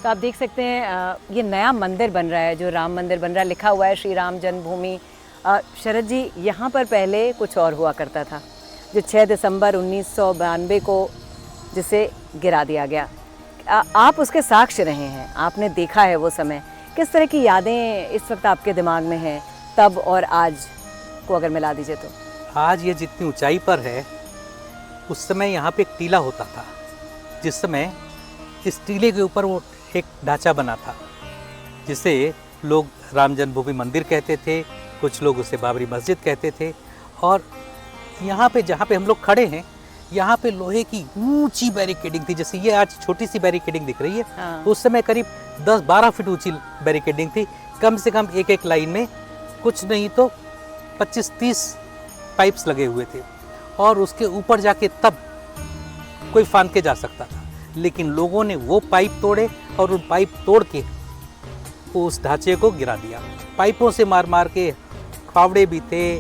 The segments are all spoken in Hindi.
तो आप देख सकते हैं ये नया मंदिर बन रहा है, जो राम मंदिर बन रहा है, लिखा हुआ है श्री राम जन्मभूमि। शरद जी, यहाँ पर पहले कुछ और हुआ करता था, जो 6 दिसंबर 1992 को जिसे गिरा दिया गया। आप उसके साक्ष्य रहे हैं, आपने देखा है वो समय। किस तरह की यादें इस वक्त आपके दिमाग में हैं, तब और आज को अगर मिला दीजिए तो? आज ये जितनी ऊंचाई पर है, उस समय यहाँ पे एक टीला होता था, जिस समय इस टीले के ऊपर वो एक ढांचा बना था, जिसे लोग राम जन्मभूमि मंदिर कहते थे, कुछ लोग उसे बाबरी मस्जिद कहते थे। और यहाँ पे जहाँ पे हम लोग खड़े हैं, यहाँ पे लोहे की ऊंची बैरिकेडिंग थी। जैसे ये आज छोटी सी बैरिकेडिंग दिख रही है, हाँ। उस समय करीब 10-12 फीट ऊंची बैरिकेडिंग थी। कम से कम एक एक लाइन में कुछ नहीं तो 25-30 पाइप्स लगे हुए थे, और उसके ऊपर जाके तब कोई फांद के जा सकता था। लेकिन लोगों ने वो पाइप तोड़े और उन पाइप तोड़ के उस ढांचे को गिरा दिया। पाइपों से मार मार के, फावड़े भी थे,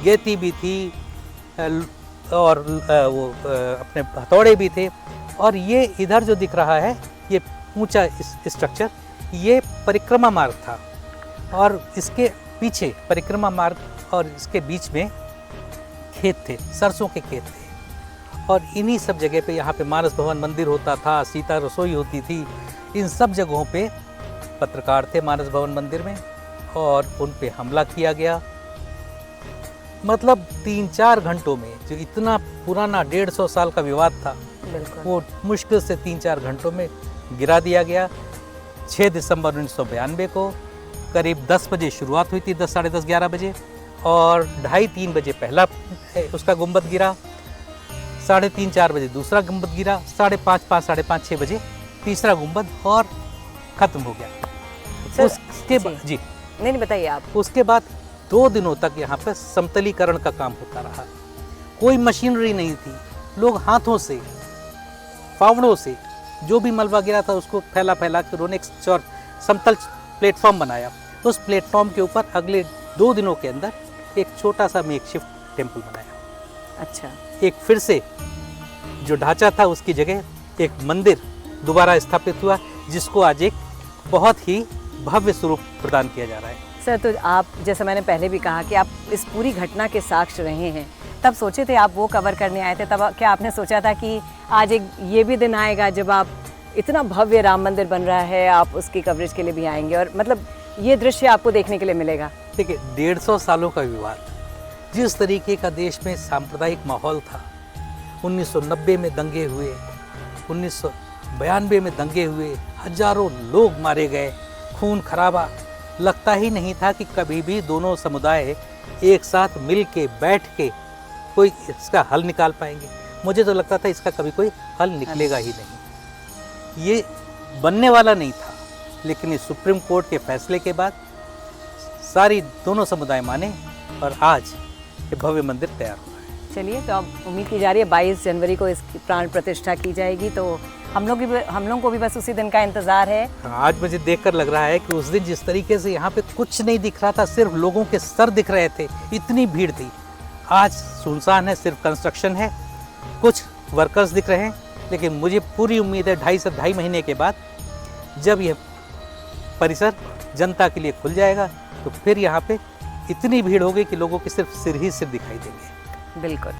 गेती भी थी, और वो अपने हथौड़े भी थे। और ये इधर जो दिख रहा है, ये ऊंचा स्ट्रक्चर, ये परिक्रमा मार्ग था, और इसके पीछे परिक्रमा मार्ग और इसके बीच में खेत थे, सरसों के खेत थे। और इन्हीं सब जगह पे, यहाँ पे मानस भवन मंदिर होता था, सीता रसोई होती थी, इन सब जगहों पे पत्रकार थे मानस भवन मंदिर में, और उन पे हमला किया गया। मतलब 3-4 घंटों में, जो इतना पुराना 150 साल का विवाद था, वो मुश्किल से 3-4 घंटों में गिरा दिया गया। 6 दिसंबर 1992 को करीब 10 बजे शुरुआत हुई थी, 10, साढ़े 10, 11 बजे, और 2:30-3 बजे पहला उसका गुंबद गिरा, 3:30-4 बजे दूसरा गुंबद गिरा, 5:30, साढ़े 5, 6 बजे तीसरा गुंबद, और ख़त्म हो गया। उसके बाद जी नहीं बताइए आप। उसके बाद 2 दिनों तक यहाँ पर समतलीकरण का काम होता रहा। कोई मशीनरी नहीं थी, लोग हाथों से, फावड़ों से जो भी मलबा गिरा था उसको फैला फैला के उन्होंने एक समतल प्लेटफॉर्म बनाया। उस प्लेटफॉर्म के ऊपर अगले 2 दिनों के अंदर एक छोटा सा मेकशिफ्ट टेम्पल बनाया। अच्छा। एक फिर से जो ढांचा था उसकी जगह एक मंदिर दोबारा स्थापित हुआ, जिसको आज एक बहुत ही भव्य स्वरूप प्रदान किया जा रहा है। सर, तो आप, जैसे मैंने पहले भी कहा कि आप इस पूरी घटना के साक्ष्य रहे हैं, तब सोचे थे आप वो कवर करने आए थे, तब क्या आपने सोचा था कि आज एक ये भी दिन आएगा जब आप, इतना भव्य राम मंदिर बन रहा है, आप उसकी कवरेज के लिए भी आएंगे, और मतलब ये दृश्य आपको देखने के लिए मिलेगा? देखिए, 150 सालों का विवाद, जिस तरीके का देश में सांप्रदायिक माहौल था, 1990 में दंगे हुए, 1992 में दंगे हुए, हजारों लोग मारे गए, खून खराबा, लगता ही नहीं था कि कभी भी दोनों समुदाय एक साथ मिल के बैठ के कोई इसका हल निकाल पाएंगे। मुझे तो लगता था इसका कभी कोई हल निकलेगा ही नहीं, ये बनने वाला नहीं था। लेकिन इस सुप्रीम कोर्ट के फैसले के बाद सारी दोनों समुदाय माने, और आज ये भव्य मंदिर तैयार हुआ है। चलिए, तो अब उम्मीद की जा रही है 22 जनवरी को इसकी प्राण प्रतिष्ठा की जाएगी, तो हम लोग को भी बस उसी दिन का इंतज़ार है। आज मुझे देखकर लग रहा है कि उस दिन जिस तरीके से यहाँ पे कुछ नहीं दिख रहा था, सिर्फ लोगों के सर दिख रहे थे, इतनी भीड़ थी, आज सुनसान है, सिर्फ कंस्ट्रक्शन है, कुछ वर्कर्स दिख रहे हैं। लेकिन मुझे पूरी उम्मीद है 2.5 से 2.5 महीने के बाद जब यह परिसर जनता के लिए खुल जाएगा, तो फिर यहाँ पे इतनी भीड़ होगी कि लोगों के सिर्फ सिर ही सिर दिखाई देंगे। बिल्कुल।